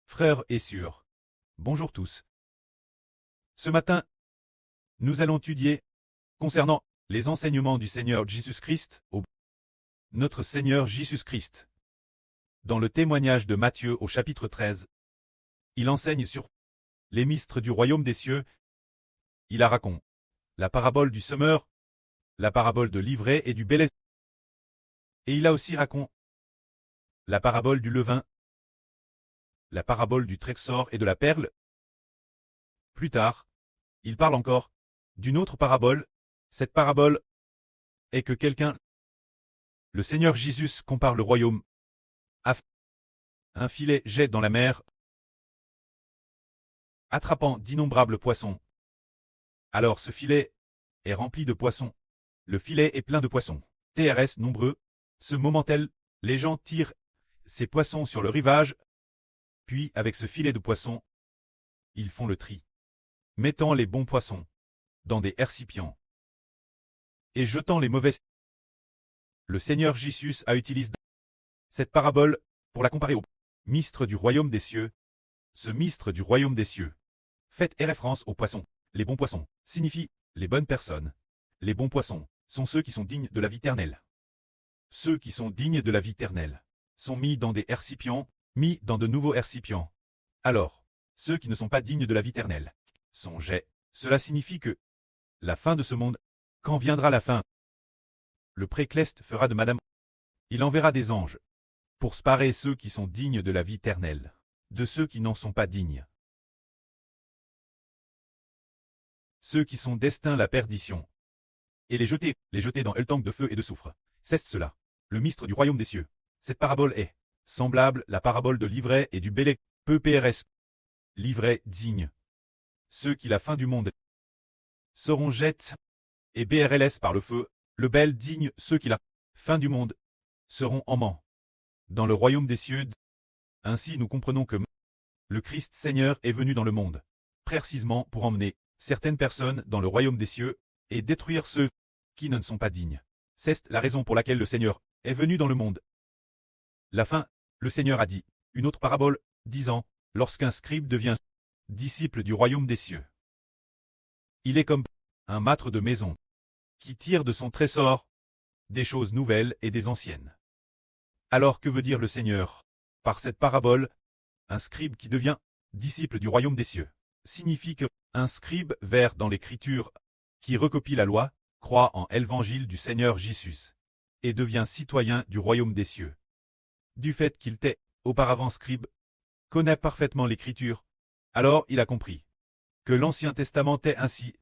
Frères et sœurs, bonjour tous. Ce matin, nous allons étudier concernant les enseignements du Seigneur Jésus-Christ au notre Seigneur Jésus-Christ. Dans le témoignage de Matthieu au chapitre 13, il enseigne sur les mystères du royaume des cieux. Il a raconté la parabole du semeur, la parabole de l'ivraie et du bel. Et il a aussi raconté la parabole du levain, la parabole du trésor et de la perle. Plus tard, il parle encore d'une autre parabole. Cette parabole est que le Seigneur Jésus compare le royaume à un filet jette dans la mer, attrapant d'innombrables poissons. Alors ce filet est rempli de poissons. Le filet est plein de poissons. TRS nombreux. Ce moment-là, les gens tirent ces poissons sur le rivage, puis avec ce filet de poissons, ils font le tri, mettant les bons poissons dans des récipients et jetant les mauvais. Le Seigneur Jésus a utilisé cette parabole pour la comparer au mystère du royaume des cieux. Ce mystère du royaume des cieux fait référence aux poissons. Les bons poissons signifient les bonnes personnes. Les bons poissons sont ceux qui sont dignes de la vie éternelle. Ceux qui sont dignes de la vie éternelle sont mis dans des récipients, mis dans de nouveaux récipients. Alors, ceux qui ne sont pas dignes de la vie éternelle sont jetés. Cela signifie que la fin de ce monde, quand viendra la fin, le précleste fera de Madame. Il enverra des anges pour séparer ceux qui sont dignes de la vie éternelle de ceux qui n'en sont pas dignes. Ceux qui sont destinés à la perdition, et les jeter dans le tank de feu et de soufre. C'est cela, le mystère du royaume des cieux. Cette parabole est semblable à la parabole de l'ivraie et du bel. PPRS. L'ivraie digne. Ceux qui la fin du monde seront jetés, et BRLS par le feu. Le bel digne, ceux qui la fin du monde seront aimants dans le royaume des cieux. Ainsi nous comprenons que le Christ Seigneur est venu dans le monde, précisément pour emmener certaines personnes dans le royaume des cieux et détruire ceux qui ne sont pas dignes. C'est la raison pour laquelle le Seigneur est venu dans le monde. La fin, le Seigneur a dit une autre parabole, disant, lorsqu'un scribe devient disciple du royaume des cieux, il est comme un maître de maison qui tire de son trésor des choses nouvelles et des anciennes. Alors que veut dire le Seigneur par cette parabole? Un scribe qui devient disciple du royaume des cieux signifie que un scribe vers dans l'écriture qui recopie la loi, croit en l'évangile du Seigneur Jésus et devient citoyen du royaume des cieux. Du fait qu'il était auparavant scribe, connaît parfaitement l'écriture, alors il a compris que l'Ancien Testament est ainsi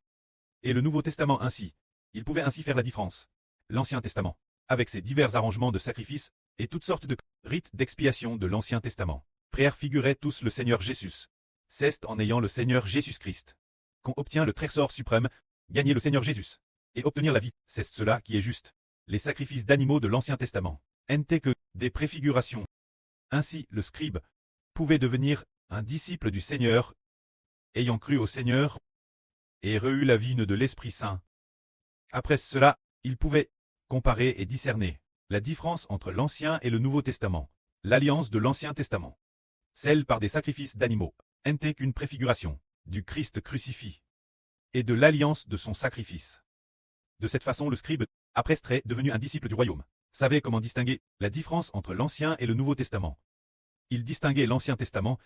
et le Nouveau Testament ainsi. Il pouvait ainsi faire la différence. L'Ancien Testament, avec ses divers arrangements de sacrifices et toutes sortes de rites d'expiation de l'Ancien Testament, préfiguraient tous le Seigneur Jésus. C'est en ayant le Seigneur Jésus-Christ qu'on obtient le trésor suprême, gagner le Seigneur Jésus et obtenir la vie. C'est cela qui est juste. Les sacrifices d'animaux de l'Ancien Testament n'étaient que des préfigurations. Ainsi, le scribe pouvait devenir un disciple du Seigneur, ayant cru au Seigneur et reçu la vie de l'Esprit Saint. Après cela, il pouvait comparer et discerner la différence entre l'Ancien et le Nouveau Testament. L'alliance de l'Ancien Testament, celle par des sacrifices d'animaux, n'était qu'une préfiguration du Christ crucifié et de l'alliance de son sacrifice. De cette façon, le scribe, après serait devenu un disciple du royaume, savait comment distinguer la différence entre l'Ancien et le Nouveau Testament. Il distinguait l'Ancien Testament,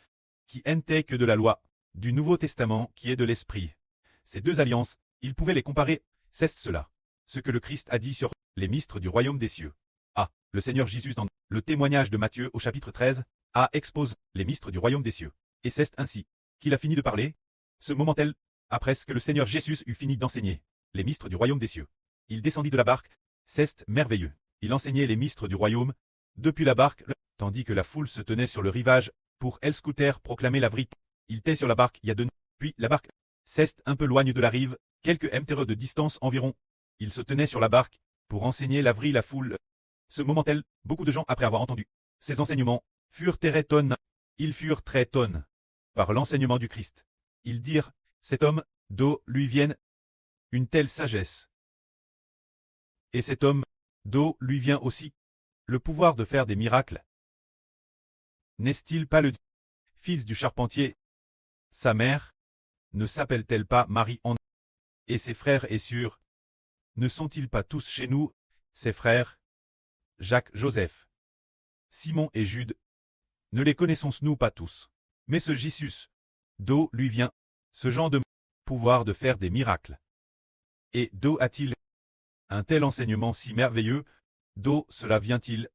qui n'était que de la loi, du Nouveau Testament qui est de l'Esprit. Ces deux alliances, il pouvait les comparer. C'est cela, ce que le Christ a dit sur les mystères du royaume des cieux. Ah, le Seigneur Jésus dans le témoignage de Matthieu au chapitre 13, expose les mystères du royaume des cieux. Et c'est ainsi qu'il a fini de parler. Ce moment-là, après ce que le Seigneur Jésus eut fini d'enseigner les mystères du royaume des cieux, il descendit de la barque. C'est merveilleux. Il enseignait les mystères du royaume depuis la barque, tandis que la foule se tenait sur le rivage pour scooter proclamer la vérité. Il était sur la barque il y a 2 ans, puis la barque c'est un peu loin de la rive, quelques mètres de distance environ. Il se tenait sur la barque pour enseigner la foule. Ce moment-là, beaucoup de gens après avoir entendu ces enseignements furent très étonnés. Ils furent très étonnés par l'enseignement du Christ. Ils dirent, cet homme, d'où lui vient une telle sagesse. Et cet homme, d'où lui vient aussi le pouvoir de faire des miracles. N'est-il pas le fils du charpentier. Sa mère, ne s'appelle-t-elle pas Marie-Anne? Et ses frères et sœurs, ne sont-ils pas tous chez nous, ses frères? Jacques, Joseph, Simon et Jude, ne les connaissons-nous pas tous? Mais ce Jésus, d'où lui vient ce genre de pouvoir de faire des miracles? Et d'où a-t-il un tel enseignement si merveilleux? D'où cela vient-il?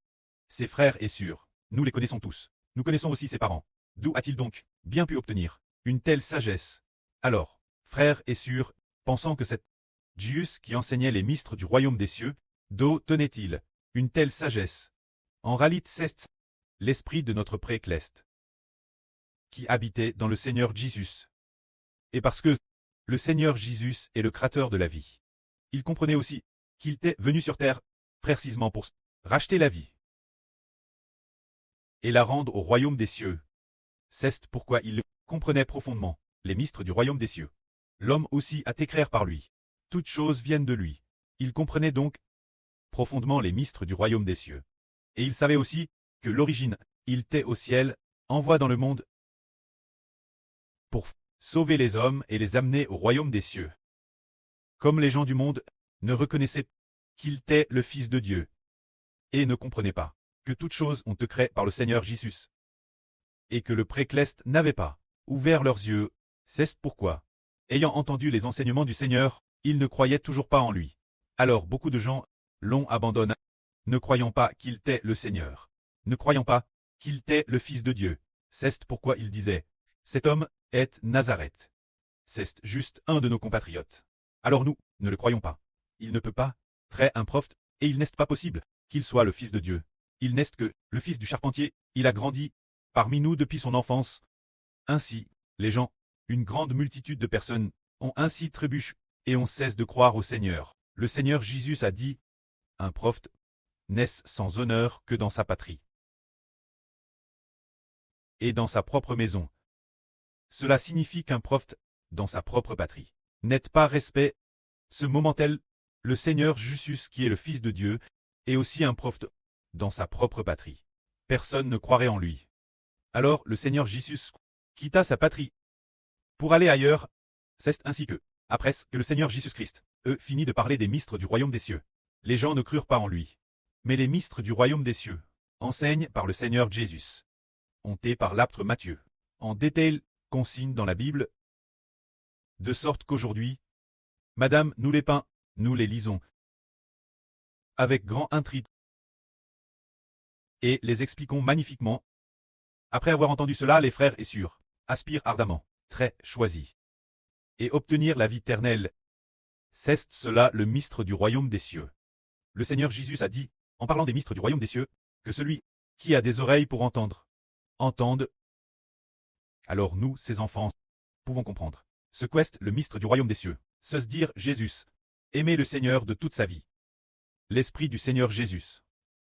Ses frères et sœurs, nous les connaissons tous. Nous connaissons aussi ses parents. D'où a-t-il donc bien pu obtenir une telle sagesse? Alors, frères et sœurs, pensant que c'est Jésus qui enseignait les mystères du royaume des cieux, d'où tenait-il une telle sagesse? En réalité, c'est l'esprit de notre précleste qui habitait dans le Seigneur Jésus. Et parce que le Seigneur Jésus est le créateur de la vie, il comprenait aussi qu'il était venu sur terre précisément pour racheter la vie et la rendre au royaume des cieux. C'est pourquoi il comprenait profondément les mystères du royaume des cieux. L'homme aussi a été créé par lui. Toutes choses viennent de lui. Il comprenait donc profondément les mystères du royaume des cieux. Et il savait aussi que l'origine, il était au ciel, envoie dans le monde pour sauver les hommes et les amener au royaume des cieux. Comme les gens du monde ne reconnaissaient qu'il était le Fils de Dieu et ne comprenaient pas que toutes choses ont été créées par le Seigneur Jésus et que le précleste n'avait pas ouvert leurs yeux, c'est pourquoi, ayant entendu les enseignements du Seigneur, ils ne croyaient toujours pas en lui. Alors beaucoup de gens l'ont abandonné, ne croyant pas qu'il était le Seigneur, ne croyant pas qu'il était le Fils de Dieu. C'est pourquoi ils disaient, cet homme est Nazareth. C'est juste un de nos compatriotes. Alors nous, ne le croyons pas. Il ne peut pas être un prophète, et il n'est pas possible qu'il soit le Fils de Dieu. Il n'est que le fils du charpentier, il a grandi parmi nous depuis son enfance. Ainsi, les gens, une grande multitude de personnes, ont ainsi trébuché et on cesse de croire au Seigneur. Le Seigneur Jésus a dit, un prophète n'est sans honneur que dans sa patrie et dans sa propre maison. Cela signifie qu'un prophète, dans sa propre patrie, n'est pas respect. Ce moment-là, le Seigneur Jésus qui est le Fils de Dieu, est aussi un prophète dans sa propre patrie. Personne ne croirait en lui. Alors le Seigneur Jésus quitta sa patrie pour aller ailleurs. C'est ainsi que, après que le Seigneur Jésus-Christ finit de parler des mystères du royaume des cieux, les gens ne crurent pas en lui. Mais les mystères du royaume des cieux, enseignés par le Seigneur Jésus, ont été par l'apôtre Matthieu, en détail consigne dans la Bible, de sorte qu'aujourd'hui, Madame, nous les peins, nous les lisons, avec grand intrigue, et les expliquons magnifiquement. Après avoir entendu cela, les frères et sœurs aspirent ardemment, très choisis, et obtenir la vie éternelle. C'est cela le mystère du royaume des cieux. Le Seigneur Jésus a dit, en parlant des mystères du royaume des cieux, que celui qui a des oreilles pour entendre, entende. Alors nous, ses enfants, pouvons comprendre ce qu'est le mystère du royaume des cieux, se dire Jésus, aimer le Seigneur de toute sa vie. L'esprit du Seigneur Jésus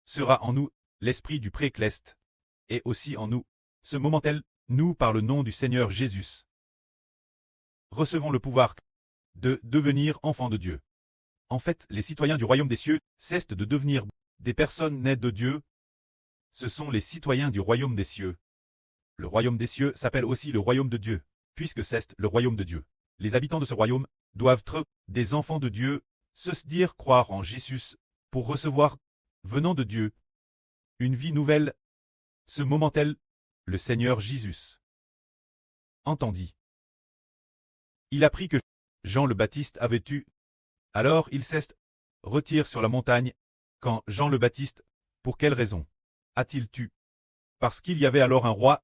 sera en nous, l'esprit du précleste, et aussi en nous. Ce moment-là, nous, par le nom du Seigneur Jésus, recevons le pouvoir de devenir enfants de Dieu. En fait, les citoyens du royaume des cieux cessent de devenir des personnes nées de Dieu. Ce sont les citoyens du royaume des cieux. Le royaume des cieux s'appelle aussi le royaume de Dieu, puisque c'est le royaume de Dieu. Les habitants de ce royaume doivent être des enfants de Dieu, se dire croire en Jésus, pour recevoir, venant de Dieu, une vie nouvelle. Ce moment-là, le Seigneur Jésus entendit. Il apprit que Jean le Baptiste avait eu. Alors il retire sur la montagne. Quand Jean le Baptiste, pour quelle raison a-t-il tué? Parce qu'il y avait alors un roi,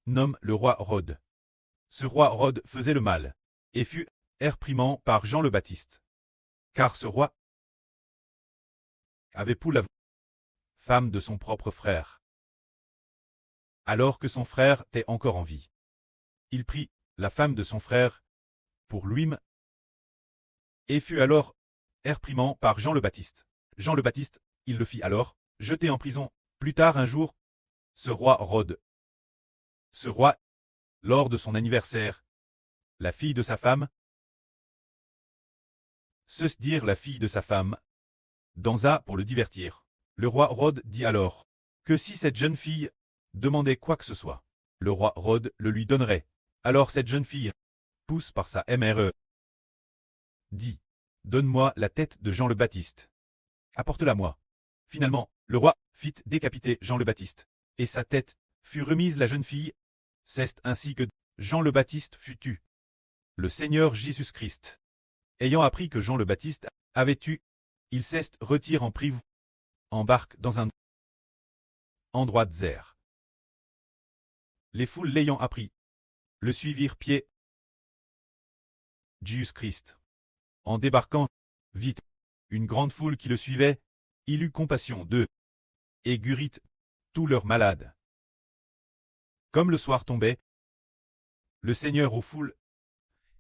nomme le roi Hérode. Ce roi Hérode faisait le mal, et fut réprimé par Jean le Baptiste. Car ce roi avait pour la femme de son propre frère, alors que son frère était encore en vie. Il prit la femme de son frère pour lui-même, et fut alors réprimé par Jean le Baptiste. Jean le Baptiste, il le fit alors jeter en prison. Plus tard un jour, ce roi Hérode, ce roi, lors de son anniversaire, la fille de sa femme, se dire la fille de sa femme, dansa pour le divertir. Le roi Hérode dit alors que si cette jeune fille demandait quoi que ce soit, le roi Rod le lui donnerait. Alors cette jeune fille, pousse par sa mère, dit « Donne-moi la tête de Jean le Baptiste. Apporte-la-moi. » Finalement, le roi fit décapiter Jean le Baptiste, et sa tête fut remise la jeune fille. C'est ainsi que Jean le Baptiste fut tué. Le Seigneur Jésus-Christ, ayant appris que Jean le Baptiste avait tué, il s'est retire en prive, embarque dans un endroit désert. Les foules l'ayant appris, le suivirent pied. Jésus-Christ. En débarquant, vite, une grande foule qui le suivait, il eut compassion d'eux, et guérit tous leurs malades. Comme le soir tombait, le Seigneur aux foules,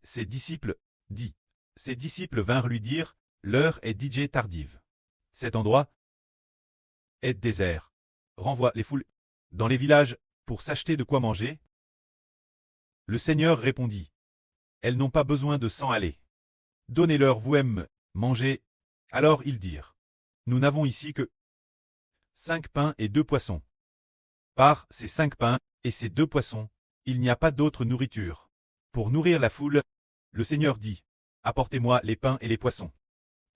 ses disciples, dit. Ses disciples vinrent lui dire, l'heure est déjà tardive. Cet endroit est désert. Renvoie les foules dans les villages pour s'acheter de quoi manger. Le Seigneur répondit, elles n'ont pas besoin de s'en aller. Donnez-leur vous-même manger. Alors ils dirent, nous n'avons ici que 5 pains et 2 poissons. Par ces 5 pains et ces 2 poissons, il n'y a pas d'autre nourriture. Pour nourrir la foule, le Seigneur dit, apportez-moi les pains et les poissons.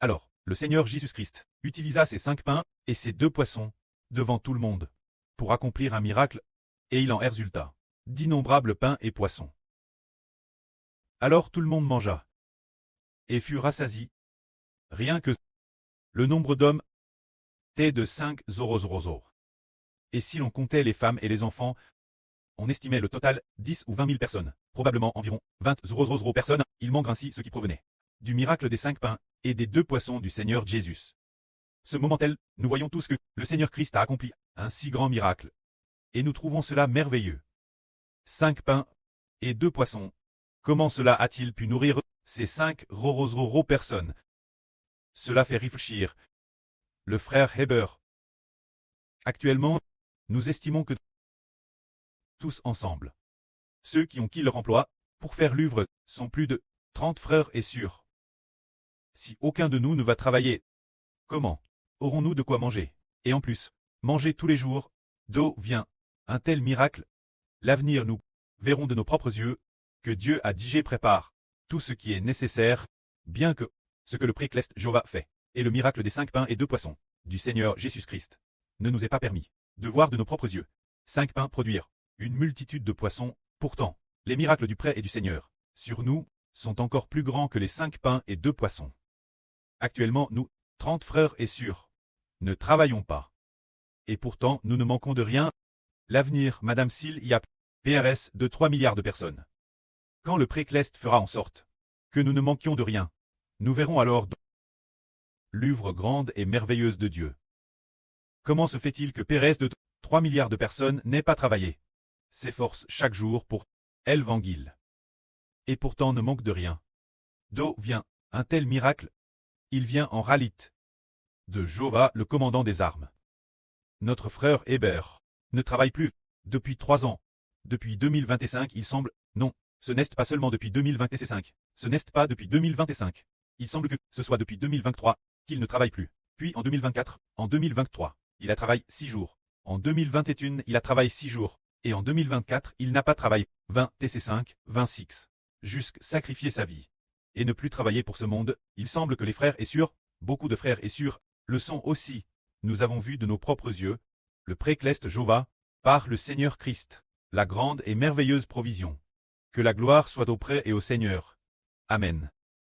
Alors, le Seigneur Jésus-Christ utilisa ces 5 pains et ces 2 poissons devant tout le monde pour accomplir un miracle, et il en résulta d'innombrables pains et poissons. Alors tout le monde mangea et fut rassasié. Rien que le nombre d'hommes était de 5 000. Et si l'on comptait les femmes et les enfants, on estimait le total 10 ou 20 000 personnes, probablement environ 20 000 personnes. Il manque ainsi ce qui provenait du miracle des 5 pains et des 2 poissons du Seigneur Jésus. Ce moment-là, nous voyons tous que le Seigneur Christ a accompli un si grand miracle. Et nous trouvons cela merveilleux. 5 pains et 2 poissons. Comment cela a-t-il pu nourrir ces 5 000 personnes? Cela fait réfléchir le frère Heber. Actuellement, nous estimons que tous ensemble, ceux qui ont quitté leur emploi pour faire l'œuvre sont plus de 30 frères et sœurs. Si aucun de nous ne va travailler, comment aurons-nous de quoi manger? Et en plus, manger tous les jours, d'où vient un tel miracle? L'avenir nous verrons de nos propres yeux que Dieu a déjà prépare tout ce qui est nécessaire, bien que ce que le précleste Jéhovah fait, et le miracle des 5 pains et 2 poissons du Seigneur Jésus-Christ, ne nous est pas permis de voir de nos propres yeux 5 pains produire une multitude de poissons. Pourtant, les miracles du prêt et du Seigneur sur nous sont encore plus grands que les 5 pains et 2 poissons. Actuellement, nous, 30 frères et sœurs, ne travaillons pas. Et pourtant, nous ne manquons de rien. L'avenir, Madame Sil, y a PRS de 3 milliards de personnes. Quand le précleste fera en sorte que nous ne manquions de rien, nous verrons alors l'œuvre grande et merveilleuse de Dieu. Comment se fait-il que PRS de 3 milliards de personnes n'ait pas travaillé, s'efforce chaque jour pour l'évangile, et pourtant ne manque de rien? D'où vient un tel miracle? Il vient en réalité de Jéhovah, le commandant des armes. Notre frère Heber ne travaille plus depuis 3 ans. Depuis 2025, il semble, non, ce n'est pas seulement depuis 2025, ce n'est pas depuis 2025. Il semble que ce soit depuis 2023 qu'il ne travaille plus. Puis en 2024, en 2023, il a travaillé 6 jours. En 2021, il a travaillé 6 jours. Et en 2024, il n'a pas travaillé 20 TC5, 26. Jusqu'à sacrifier sa vie. Et ne plus travailler pour ce monde. Il semble que les frères et sœurs, beaucoup de frères et sœurs, le sont aussi. Nous avons vu de nos propres yeux le précleste Jéhovah, par le Seigneur Christ, la grande et merveilleuse provision. Que la gloire soit auprès et au Seigneur. Amen.